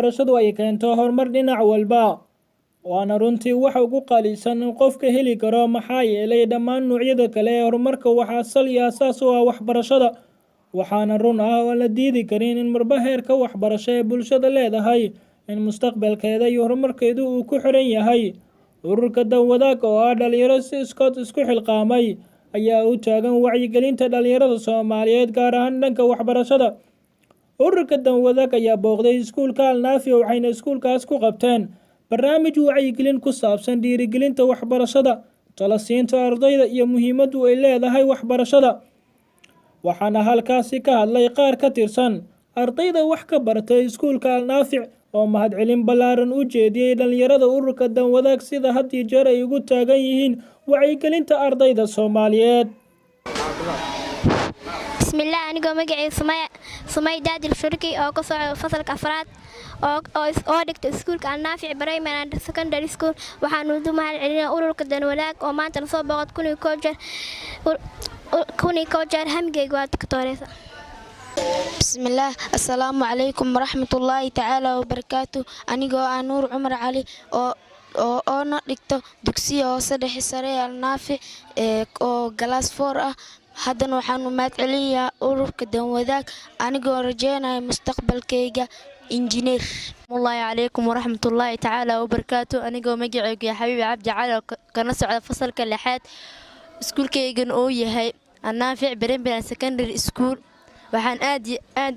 waxbarashadu ay keento horumar dhinac walba waana runtii waxa ugu qaalisan in qofka heli karo maxaa yeelay dhammaan noocyada kale ee horumarka waxaa sal iyo asaas u ah waxbarashada waxaana run ah oo la diidi karin in marba heerka waxbarasho ee bulshada leedahay in mustaqbalkeeda iyo horumarkeedu uu ku xiran yahay ururka danwadaag oo ah dhalinyaro si iskood isku xilqaamay ayaa u taagan wacyigelinta dhalinyarada Soomaaliyeed gaar ahaan dhanka waxbarashada ururka danwadaag ayaa booqday iskuulka Alnaafi waxayna iskuulkaas ku qabteen barnaamij wacyigelin ku saabsan dhiirigelinta waxbarashada talasiinta ardayda iyo muhiimadda ay leedahay waxbarashada waxaana halkaasi ka hadlay qaar ka tirsan ardayda wax ka bartay iskuulka Alnaafi oo mahadcelin ballaaran u jeediyay dhalinyarada ururka danwadaag sida had iyo jeer ay ugu taagan yihiin wacyigelinta ardayda Soomaaliyeed bismillaah anigoo magacayga Sumay Daadil Shurki oo ka socda fasalka afraad oo dhigta iskuulka Alnaafi Primary and Secondary School waxaan u mahadcelinayaa ururka danwadaag oo maanta la soo booqday كوني كوجر همجي قوات كتوريسا بسم الله السلام عليكم ورحمة الله تعالى وبركاته أنا جو نور عمر علي أو نقطة دكسية وصدح سريع النافع أو جلاس فورة هذا نوحنا مات عليا أورك دنوذاك أنا جو رجينا مستقبل كيجا إنجنير الله عليكم ورحمة الله تعالى وبركاته أنا جو مجيء يا حبيبي عبد على كنص على فصل كلحات سكول كيجن أو يهاي النافع بريمبر سكندري سكول waxaan aad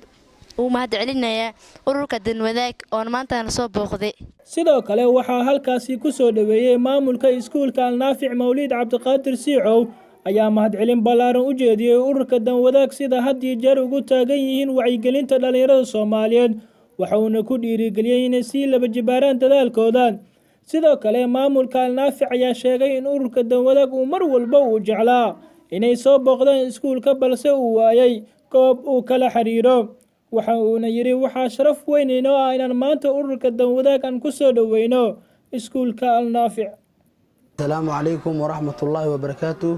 u mahadcelinayaa ururka danwadaag oo maanta na soo booqday sidoo kale waxa halkaasi ku soo dhaweeyay maamulka iskuulka Alnaafi Mawlid Cabdiqaadir Siicow ayaa mahadcelin ballaaran u jeediyay ururka danwadaag sida had iyo jeer ugu taagan yihiin wacyigelinta dhalinyarada Soomaaliyeed waxa uu ku dhiirigeliyay inay si laba jibaaraan dadaalkooda sidoo kale maamulka Alnaafi ayaa sheegay in ururka danwadaag uu mar walba uu jeclaa inay soo booqdaan iskuulka balse uu waayay koob uu kala xiriiro waxa uu yiri waxa sharaf weyn inoo ah inaan maanta ururka danwadaag aan ku soo dhaweyno iskuulka Alnaafi Assalaamu alaykum wa rahmatullahi wa barakatuh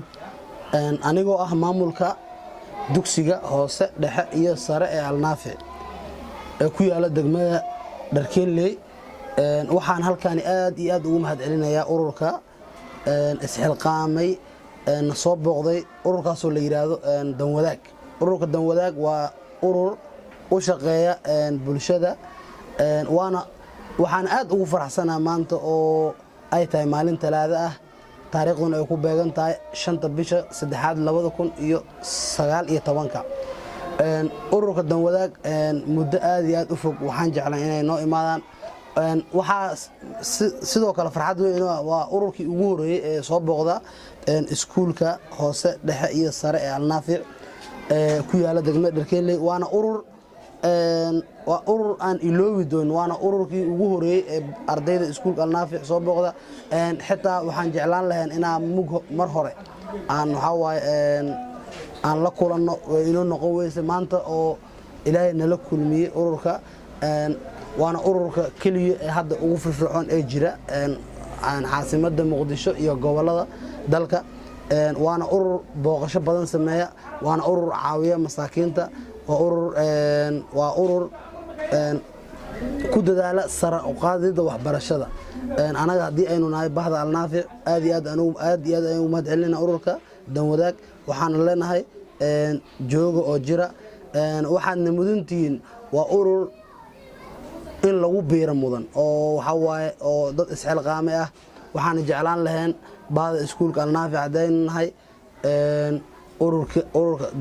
anigoo ah maamulka dugsiga hoose dhexe iyo sare ee Alnaafi ee ku yaala degmada Dharkeenley waxaan halkaan aad iyo aad ugu mahadcelinayaa ururka isxilqaamay soo booqday ururkaas oo la yiraahdo danwadaag ururka danwadaag waa urur u shaqeeya bulshada waxaan aad ugu faraxsanahay maanta oo ay tahay maalin talaada ah taariikhduna ay ku beegan tahay 5 bisha 3 2019 ururka danwadaag muddo aad iyo aad u fog waxaan jeclahay inay noo imaadaan waxa sidoo kale farxad weyn waa ururkii ugu horeeyay ee soo booqda iskuulka hoose dhexe iyo sare ee Alnaafi ku yaala degmada Dharkeenley waana urur aan iloobi doon waana ururkii ugu horeeyay ee ardayda iskuulka Alnaafi soo booqda xitaa waxaan jeclaan lahayn inaan mar hore aan waxa waaye aan la kulanno inuu noqon weyse maanta oo Ilaahay nala kulmiyay ururka waana ururka kaliya ee hadda ugu firfircoon ee jira caasimadda Muqdisho iyo gobolada dalka waana urur booqasho badan sameeya waana urur caawiya masaakiinta waa urur ku dadaala sare u qaadida waxbarashada anaga hadii aynu nahay bahda Alnaafi aad iyo aad ayuu mahadcelinaa ururka danwadaag waxaan leenahay jooga oo jira waxaad mudantiin waa urur in lagu biiro mudan oo waxa waaye oo dad isxilqaamay ah waxaan jeclaan lahayn baada iskuulka Alnaafi cadaynahay ururka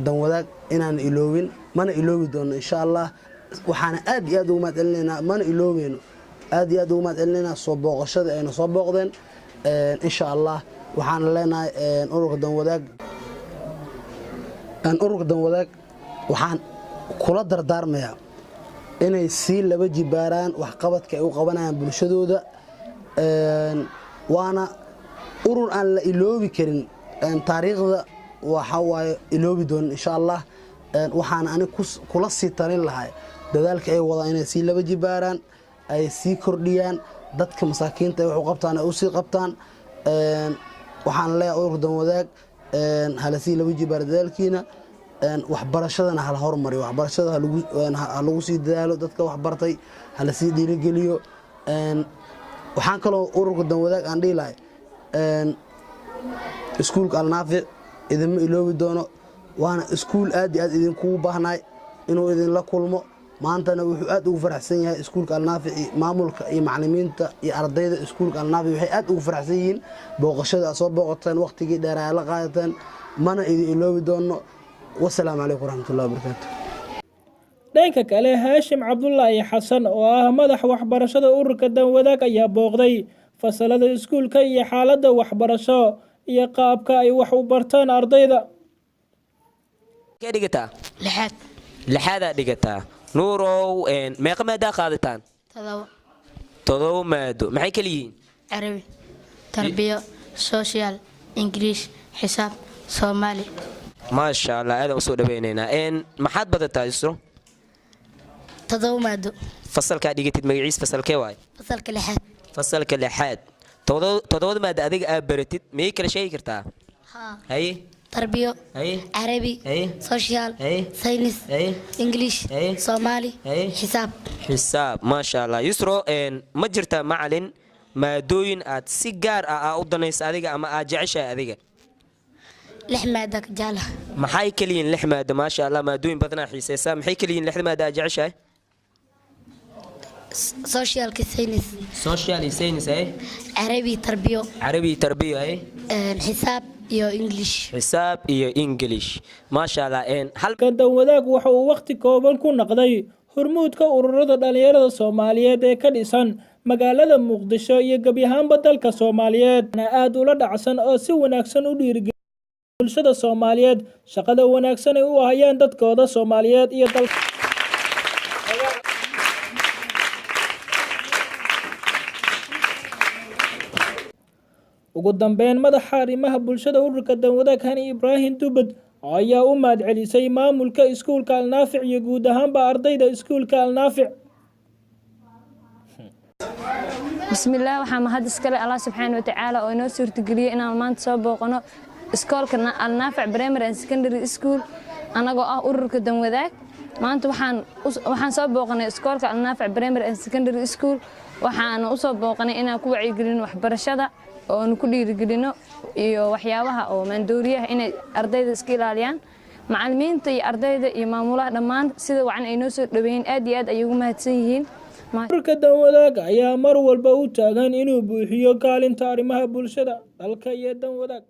danwadaag inaan iloowin mana iloowi doono insha Allah waxaan aad iyo aad ugu mahadcelinaynaa mana ilooweyno aad iyo aad ugu mahadcelinaynaa soo booqashada ayna soo booqdeen insha Allah waxaan leenahay ururka danwadaag waxaan kula dardaarmayaa inay si laba jibaaraan wax qabadka ay u qabanayaan bulshadooda waana urur aan la iloobi karin taariikhda waxa waaye iloobi doon insha Allah waxaan ani kula sii talin lahay dadaalka ay wada inay si laba jibaaraan ay si kordhiyaan dadka masaakiinta ay wax u qabtaan ay u sii qabtaan waxaan leeyahay ururka danwadaag hala si laba jibaar dadaalkiina waxbarashadana hala hormariyo, waxbarashada ha lagu sii dadaalo, dadka waxbartay hala sii dhiirigeliyo. waxaan kaloo ururka danwadaag aan dhihi lahay iskuulka Alnaafic idinma iloobi doono, waana iskuul aad iyo aad idinkugu baahnaay inuu idinla kulmo. maantana wuxuu aad ugu faraxsan yahay iskuulka Alnaafic, maamulka iyo macallimiinta iyo ardayda iskuulka Alnaafic waxay aad ugu faraxsan yihiin booqashada soo booqateen, waqtigii dheer ay la qaadateen, mana idin iloobi doono. wassalaamu calaykum waraxmatullahi wabarakaatu. dhanka kale Haashim Cabdullaahi Xasan oo ah madax waxbarashada ururka danwadaag ayaa booqday fasalada iskuulka iyo xaaladda waxbarasho iyo qaabka ay wax u bartaan ardayda. Kee dhigataa? lixaad Lixaad dhigataa. Nuurow meeqa maada qaadataan? Todoba maado. Maxay kala yihiin? carabi tarbiya social english xisaab soomaali. maasha Allah aad u soo dhaweynaynaa. maxaad badataa isro? todoba maado. fasalka dhigatid magaciis fasalkee waay? fasalka lixaad. fasalka lixaad. todoba maado adiga aad baratid miyay kala sheegi kartaa? haye tarbiyo carabi social science english soomaali xisaab. xisaab maasha Allah. Yusro ma jirtaa macallin maadooyin aad si gaar ah u danaysa adiga ama aad jeceshahay adiga? lix maado ka jecla. maxay kala yihiin lix maado? maasha Allah maadooyin badan xiiseysaa. maxay kala yihiin lix maado aad jeceshahay? social science carabi tarbiyo xisaab iyo english. maasha Allah. halka danwadaag waxa uu waqti kooban ku noqday hormuudka ururada dhalinyarada Soomaaliyeed ee ka dhisan magaalada Muqdisho iyo gabi ahaanba dalka Soomaaliyeed. aad ula dhacsan oo si wanaagsan u dhiirigeliya bulshada Soomaaliyeed, shaqada wanaagsan ay u hayaan dadkooda Soomaaliyeed iyo dalka. ugu dambeyn madaxa arrimaha bulshada ururka danwadaag Hani Ibraahim Dubad ayaa u mahadcelisay maamulka iskuulka Alnaafic iyo guud ahaanba ardayda iskuulka Alnaafic. bismillaah, waxaan mahad iskale Allah subxaanahu wa tacaala oo inoo suurtageliyay inaan maanta soo booqano iskoolka Alnaafic Primary and Secondary School anagoo ah ururka danwadaag. maanta waxaan soo booqanay iskoolka Alnaafic Primary and Secondary School, waxaan u soo booqanay inaan ku wacyigelino waxbarashada oo aan ku dhiirigelino iyo waxyaabaha oo maandooriyaha inay ardayda iska ilaaliyaan. macallimiinta iyo ardayda iyo maamulaha dhammaan sida wacan ay noo soo dhaweeyeen aad iyo aad ay ugu mahadsan yihiin. ururka danwadaag ayaa mar walba u taagan inuu buuxiyo kaalinta arrimaha bulshada dalka iyo danwadaag.